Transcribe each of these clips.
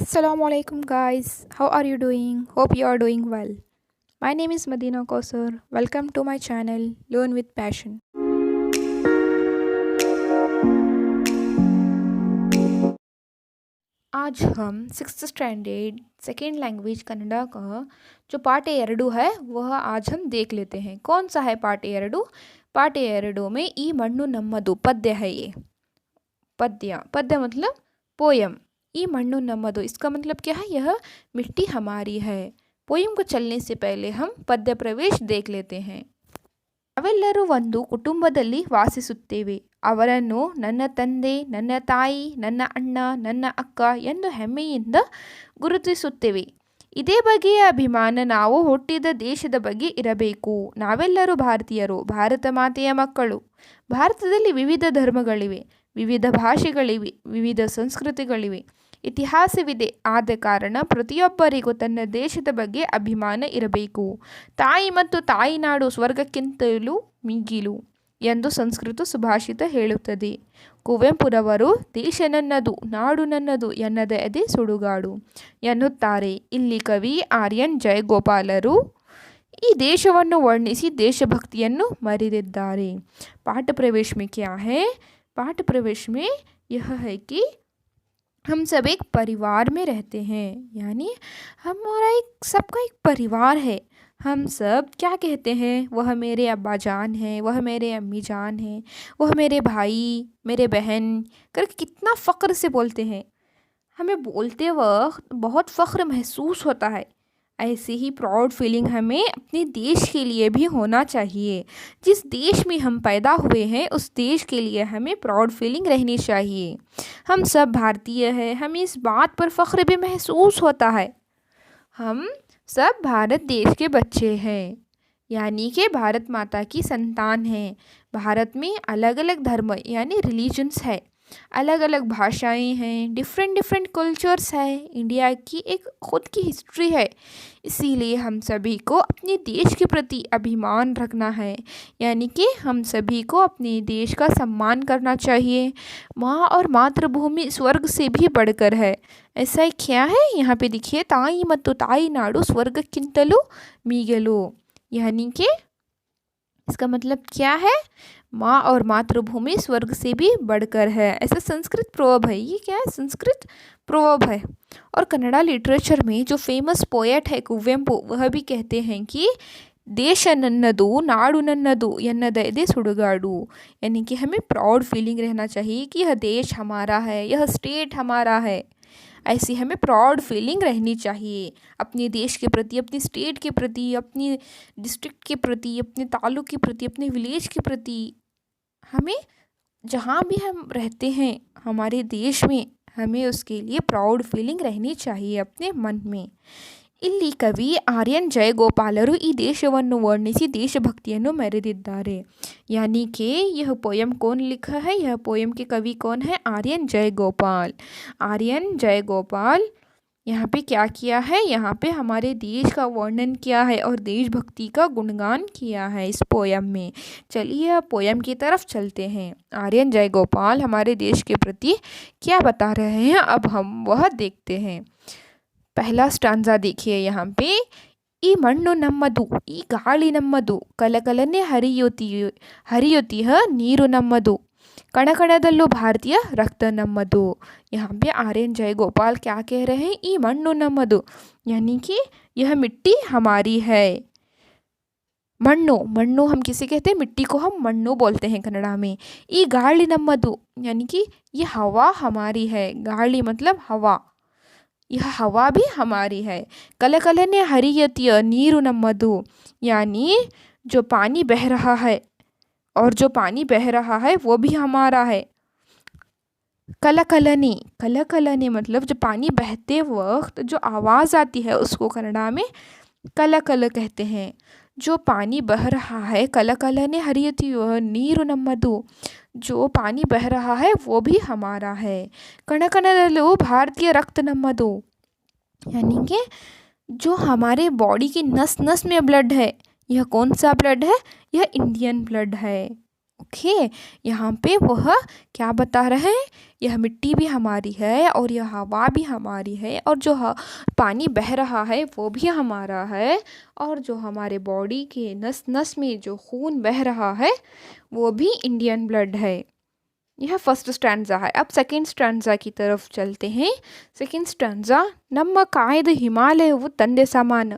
Assalamualaikum guys. How are you doing? Hope you are doing well. My name is Madina Kausar. Welcome to my channel Learn with Passion. आज हम sixth standard second language Kannada का जो part ಎರಡು है वह आज हम देख लेते हैं। कौन सा है पार्ट ಎರಡು? पार्ट ಎರಡು में ಈ ಮಣ್ಣು ನಮ್ಮದು पद्य है। ये पद्य पद्य मतलब पोयम। ई मन्नु नम्मदो इसका मतलब क्या है? यह मिट्टी हमारी है। पोयम को चलने से पहले हम पद्य प्रवेश देख लेते हैं। ನಾವೆಲ್ಲರೂ ಒಂದು ಕುಟುಂಬದಲ್ಲಿ ವಾಸಿಸುತ್ತೇವೆ. ಅವರನ್ನು ನನ್ನ ತಂದೆ, ನನ್ನ ತಾಯಿ, ನನ್ನ ಅಣ್ಣ, ನನ್ನ ಅಕ್ಕ ಎಂದು ಹೆಮ್ಮೆಯಿಂದ ಗುರುತಿಸುತ್ತೇವೆ. ಇದೇ ಬಗೆಯ ಅಭಿಮಾನ ನಾವು ಹುಟ್ಟಿದ ದೇಶದ ಬಗ್ಗೆ ಇರಬೇಕು. ನಾವೆಲ್ಲರೂ ಭಾರತೀಯರು, ಭಾರತ ಮಾತೆಯ ಮಕ್ಕಳು. ಭಾರತದಲ್ಲಿ ವಿವಿಧ ಧರ್ಮಗಳಿವೆ, ವಿವಿಧ ಭಾಷೆಗಳಿವೆ, ವಿವಿಧ ಸಂಸ್ಕೃತಿಗಳಿವೆ, ಇತಿಹಾಸವಿದೆ. ಆದ ಕಾರಣ ಪ್ರತಿಯೊಬ್ಬರಿಗೂ ತನ್ನ ದೇಶದ ಬಗ್ಗೆ ಅಭಿಮಾನ ಇರಬೇಕು. ತಾಯಿ ಮತ್ತು ತಾಯಿನಾಡು ಸ್ವರ್ಗಕ್ಕಿಂತಲೂ ಮಿಗಿಲು ಎಂದು ಸಂಸ್ಕೃತ ಸುಭಾಷಿತ ಹೇಳುತ್ತದೆ. ಕುವೆಂಪುರವರು ದೇಶ ನನ್ನದು, ನಾಡು ನನ್ನದು, ಎನ್ನದ ಎದೆ ಸುಡುಗಾಡು ಎನ್ನುತ್ತಾರೆ. ಇಲ್ಲಿ ಕವಿ ಆರ್ಯನ್ ಜಯಗೋಪಾಲರು ಈ ದೇಶವನ್ನು ವರ್ಣಿಸಿ ದೇಶಭಕ್ತಿಯನ್ನು ಮರೆದಿದ್ದಾರೆ. पाठ प्रवेश में क्या है? पाठ प्रवेश में यह है कि हम सब एक परिवार में रहते हैं, यानी हमारा एक सबका एक परिवार है। हम सब क्या कहते हैं? वह मेरे अब्बा जान हैं, वह मेरे अम्मी जान हैं, वह मेरे भाई, मेरे बहन करके कितना फ़ख्र से बोलते हैं। हमें बोलते वक्त बहुत फ़ख्र महसूस होता है। ऐसे ही प्राउड फीलिंग हमें अपने देश के लिए भी होना चाहिए। जिस देश में हम पैदा हुए हैं उस देश के लिए हमें प्राउड फीलिंग रहनी चाहिए। हम सब भारतीय हैं, हमें इस बात पर फ़ख्र भी महसूस होता है। हम सब भारत देश के बच्चे हैं, यानी कि भारत माता की संतान हैं। भारत में अलग अलग धर्म यानी रिलीजन्स है, अलग अलग भाषाएं हैं, डिफरेंट कल्चर्स है। इंडिया की एक ख़ुद की हिस्ट्री है। इसीलिए हम सभी को अपने देश के प्रति अभिमान रखना है, यानी कि हम सभी को अपने देश का सम्मान करना चाहिए। माँ और मातृभूमि स्वर्ग से भी बढ़कर है। ऐसा ही क्या है? यहाँ पे देखिए, ताई मत्तु ताई नाडु स्वर्गक्किंतलू मीगलू, यानी कि इसका मतलब क्या है? माँ और मातृभूमि स्वर्ग से भी बढ़कर है। ऐसा संस्कृत प्रोवर्ब है। ये क्या है? संस्कृत प्रोवर्ब है। और कन्नड़ा लिटरेचर में जो फेमस पोएट है कुवेंपु, वह भी कहते हैं कि देश नन्नदु नाडु नन्नदु एन्नद एदे सुडुगाडु, यानी कि हमें प्राउड फीलिंग रहना चाहिए कि यह देश हमारा है, यह स्टेट हमारा है। ऐसी हमें प्राउड फीलिंग रहनी चाहिए अपने देश के प्रति, अपनी स्टेट के प्रति, अपनी डिस्ट्रिक्ट के प्रति, अपने ताल्लुक के प्रति, अपने विलेज के प्रति। हमें जहाँ भी हम रहते हैं हमारे देश में, हमें उसके लिए प्राउड फीलिंग रहनी चाहिए अपने मन में। ಇಲ್ಲಿ ಕವಿ ಆರ್ಯನ್ ಜಯಗೋಪಾಲರು ಈ ದೇಶವನ್ನು ವರ್ಣಿಸಿ ದೇಶಭಕ್ತಿಯನ್ನು ಮೆರೆದಿದ್ದಾರೆ. यानी कि यह पोयम कौन लिखा है? यह पोयम के कवि कौन है? आर्यन जयगोपाल। आर्यन जयगोपाल यहाँ पे क्या किया है? यहाँ पे हमारे देश का वर्णन किया है और देशभक्ति का गुणगान किया है इस पोयम में। चलिए अब पोयम की तरफ चलते हैं। आर्यन जयगोपाल हमारे देश के प्रति क्या बता रहे हैं, अब हम वह देखते हैं। पहला स्टांजा देखिए यहाँ पे, ಈ ಮಣ್ಣು ನಮ್ಮದು, ಈ ಗಾಳಿ ನಮ್ಮದು, ಕಲಕಲನೆ ಹರಿಯುತ್ತಿಹ ನೀರು ನಮ್ಮದು, कणकणदल्लू भारतीय रक्त नम्मदु। यहाँ पे आर्यन जयगोपाल क्या कह रहे हैं? ई मण्णु नम्मदु, यानी कि यह मिट्टी हमारी है। मण्णु मण्णु हम किसे कहते हैं? मिट्टी को हम मण्णु बोलते हैं कन्नड़ा में। ई गाली नम्मदु, यानी कि ये हवा हमारी है। गाली मतलब हवा, यह हवा भी हमारी है। कलकलने हरियतिय नीरु नम्मदु, यानी जो पानी बह रहा है, और जो पानी बह रहा है वो भी हमारा है। कलकलनी कलकलनी मतलब जो पानी बहते वक्त जो आवाज़ आती है उसको कन्नड़ा में कलकल कहते हैं। जो पानी बह रहा है, कलकलने हरियति नीरु नम्मदु, जो पानी बह रहा है वो भी हमारा है। कणकणदल्लू भारतीय रक्त नम्मदु, यानी कि जो हमारे बॉडी की नस नस में ब्लड है, यह कौन सा ब्लड है? यह इंडियन ब्लड है। ओके, यहाँ पे वह क्या बता रहे हैं, यह मिट्टी भी हमारी है और यह हवा भी हमारी है और जो पानी बह रहा है वो भी हमारा है और जो हमारे बॉडी के नस नस में जो खून बह रहा है वो भी इंडियन ब्लड है। यह फर्स्ट स्टैंजा है। अब सेकेंड स्टैंजा की तरफ चलते हैं। सेकेंड स्टैंजा, ನಮ್ಮ ಕಾಯ್ದ ಹಿಮಾಲಯವು ತಂದೆ ಸಮಾನ,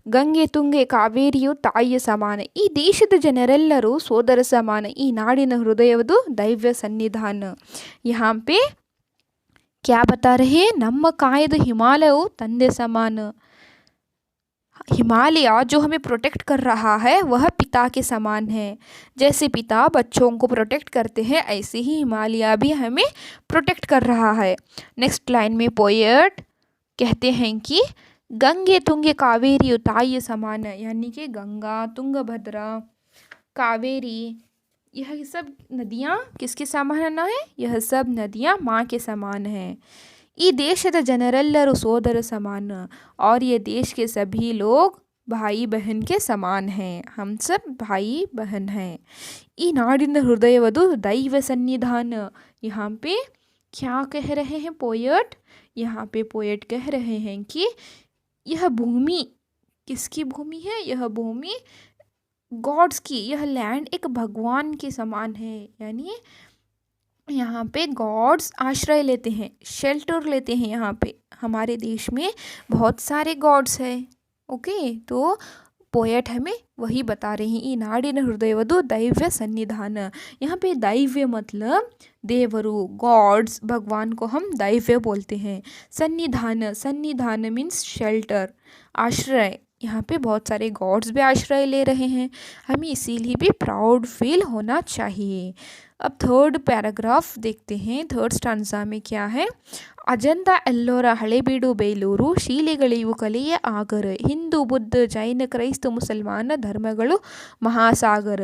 ಗಂಗೆ ತುಂಗೆ ಕಾವೇರಿಯು ತಾಯಿಯ ಸಮಾನ, ಈ ದೇಶದ ಜನರೆಲ್ಲರೂ ಸೋದರ ಸಮಾನ, ಈ ನಾಡಿನ ಹೃದಯವುದು ದೈವ ಸನ್ನಿಧಾನ। यहाँ पे क्या बता रहे हैं, ನಮ್ಮ ಕಾಯ್ದ ಹಿಮಾಲಯವು ತಂದೆ समान, हिमालय जो हमें प्रोटेक्ट कर रहा है वह पिता के समान है। जैसे पिता बच्चों को प्रोटेक्ट करते हैं ऐसे ही हिमालय भी हमें प्रोटेक्ट कर रहा है। नेक्स्ट लाइन में पोएट कहते हैं कि गंगे तुंगे कावेरी ताई समान, यानी कि गंगा, तुंगभद्रा, कावेरी, यह सब नदियाँ किसके समान है, यह सब नदियाँ माँ के समान हैं। ಈ ದೇಶದ ಜನರೆಲ್ಲರೂ ಸೋದರ समान, और ये देश के सभी लोग भाई बहन के समान हैं, हम सब भाई बहन हैं। ಈ ನಾಡಿನ ಹೃದಯವದು ದೈವ सन्निधान, यहाँ पे क्या कह रहे हैं पोएट, यहाँ पे पोएट कह रहे हैं कि यह भूमि किसकी भूमि है, यह भूमि गॉड्स की, यह लैंड एक भगवान के समान है। यानी यहाँ पे गॉड्स आश्रय लेते हैं, शेल्टर लेते हैं। यहाँ पे हमारे देश में बहुत सारे गॉड्स हैं। ओके, तो पोएट हमें वही बता रहे हैं। ಈ ನಾಡಿನ ಹೃದಯವದು ದೈವ್ಯ सन्निधान, यहाँ पे दैव्य मतलब देवरु, गॉड्स, भगवान को हम दैव्य बोलते हैं। सन्निधान, सन्निधान मीन्स शेल्टर, आश्रय, यहाँ पे बहुत सारे गॉड्स भी आश्रय ले रहे हैं, हमें इसीलिए भी प्राउड फील होना चाहिए। अब थर्ड पैराग्राफ देखते हैं। थर्ड स्टांजा में क्या है, ಅಜಂತ ಎಲ್ಲೋರ ಹಳೆಬೀಡು ಬೇಲೂರು, ಶೀಲೆಗಳಿವು ಕಲೆಯ ಆಗರ, ಹಿಂದೂ ಬುದ್ಧ ಜೈನ ಕ್ರೈಸ್ತ ಮುಸಲ್ಮಾನ ಧರ್ಮಗಳು महासागर।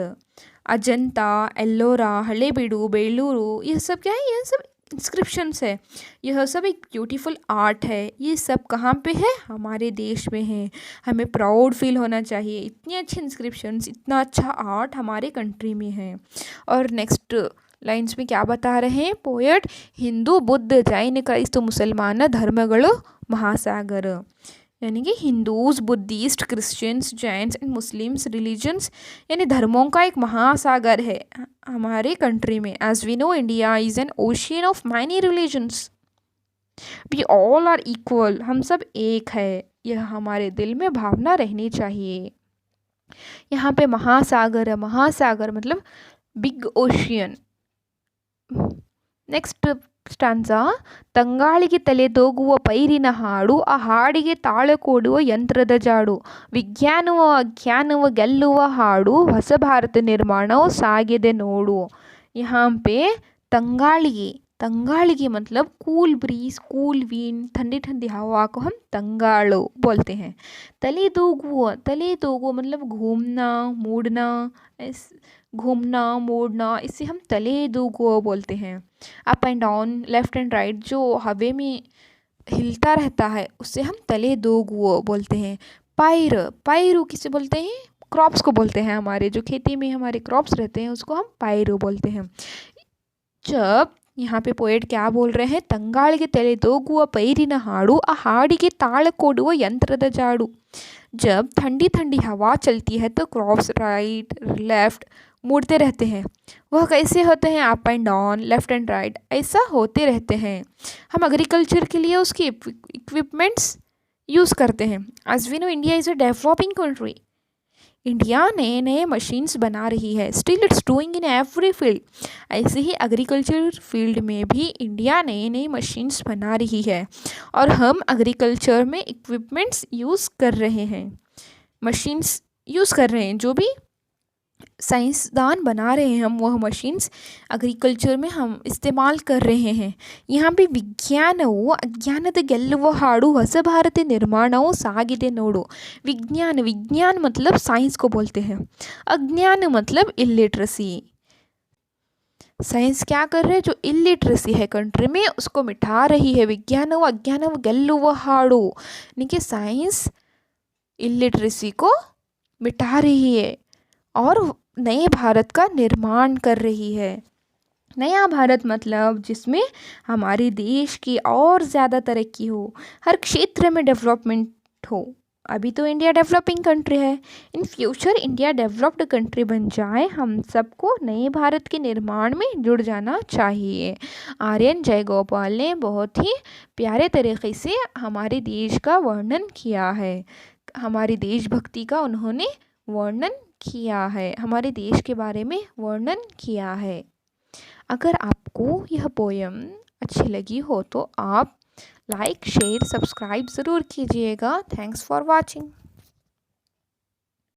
अजंता, एल्लोरा, हलेबीडू, बेलूरू, यह सब क्या है, यह सब इंस्क्रिप्शंस है, यह सब एक ब्यूटीफुल आर्ट है। ये सब कहाँ पे है, हमारे देश में है, हमें प्राउड फील होना चाहिए, इतनी अच्छी इंस्क्रिप्शंस, इतना अच्छा आर्ट हमारे कंट्री में है। और नेक्स्ट लाइन्स में क्या बता रहे हैं पोएट, हिंदू बुद्ध जैन क्राइस्त मुसलमान धर्मಗಳು महासागर, यानी कि Hindus, Buddhists, Christians, Jains and Muslims religions यानी धर्मों का एक महासागर है हमारे कंट्री में। As we know India is an ocean of many religions, we all are equal, हम सब एक है, यह हमारे दिल में भावना रहनी चाहिए। यहाँ पे महासागर है, महासागर मतलब बिग ओशियन। ನೆಕ್ಸ್ಟ್ ಸ್ಟಾನ್ಸಾ, ತಂಗಾಳಿಗೆ ತಲೆದೋಗುವ ಪೈರಿನ ಹಾಡು, ಆ ಹಾಡಿಗೆ ತಾಳ ಕೊಡುವ ಯಂತ್ರದ ಜಾಡು, ವಿಜ್ಞಾನವ ಅಜ್ಞಾನವ ಗೆಲ್ಲುವ ಹಾಡು, ಹೊಸ ಭಾರತ ನಿರ್ಮಾಣವು ಸಾಗಿದೆ ನೋಡು। यहाँ पे तंगाली, तंगाली मतलब कूल ब्रीज, कूल विंड, ठंडी ठंडी हवा को हम तंगालो बोलते हैं। तले दोगुआ मतलब घूमना, मुड़ना, घूमना मोड़ना, इसे हम तले दोगुआ बोलते हैं। Up and down, left and right जो हवे में हिलता रहता है उससे हम तले दोगुआ बोलते हैं। पायर, पायरू किसे बोलते हैं, क्रॉप्स को बोलते हैं, हमारे जो खेती में हमारे क्रॉप्स रहते हैं उसको हम पायरू बोलते हैं। जब यहाँ पे पोएट क्या बोल रहे हैं, ತಂಗಾಳಿಗೆ ತಲೆದೋಗುವ ಪೈರಿನ ಹಾಡು, ಆ ಹಾಡಿಗೆ ತಾಳ ಕೊಡುವ ಯಂತ್ರದ ಜಾಡು। जब ठंडी ठंडी हवा चलती है तो क्रॉप्स राइट लेफ्ट मुड़ते रहते हैं, वह कैसे होते हैं, up and down, left and right, ऐसा होते रहते हैं। हम एग्रीकल्चर के लिए उसके इक्विपमेंट्स यूज़ करते हैं। As we know India is a developing country, India नए नए मशीन्स बना रही है, still it's doing in every field. ऐसे ही एग्रीकल्चर फील्ड में भी इंडिया नए नए मशीन्स बना रही है और हम एग्रीकल्चर में इक्विपमेंट्स यूज़ कर रहे हैं, मशीन्स यूज़ कर रहे हैं, जो भी साइंसदान बना रहे हैं हम वह मशीन्स एग्रीकल्चर में हम इस्तेमाल कर रहे हैं। यहाँ पे ವಿಜ್ಞಾನವು ಅಜ್ಞಾನದ ಗೆಲ್ಲುವ ಹಾಡು, ಹೊಸ ಭಾರತ ನಿರ್ಮಾಣವು ಸಾಗಿದೆ ನೋಡು। विज्ञान, विज्ञान मतलब साइंस को बोलते हैं, अज्ञान मतलब इलिटरेसी। साइंस क्या कर रहे हैं, जो इलिटरेसी है कंट्री में उसको मिटा रही है। विज्ञानವು ಅಜ್ಞಾನವು ಗೆಲ್ಲುವ ಹಾಡು, यानी कि साइंस इलिटरेसी को मिटा रही है और नए भारत का निर्माण कर रही है। नया भारत मतलब जिसमें हमारे देश की और ज़्यादा तरक्की हो, हर क्षेत्र में डेवलपमेंट हो। अभी तो इंडिया डेवलपिंग कंट्री है, in future India developed country बन जाए। हम सबको नए भारत के निर्माण में जुड़ जाना चाहिए। आर्यन जयगोपाल ने बहुत ही प्यारे तरीके से हमारे देश का वर्णन किया है, हमारी देशभक्ति का उन्होंने वर्णन किया है, हमारे देश के बारे में वर्णन किया है। अगर आपको यह पोयम अच्छी लगी हो तो आप लाइक शेयर सब्सक्राइब ज़रूर कीजिएगा। Thanks for watching.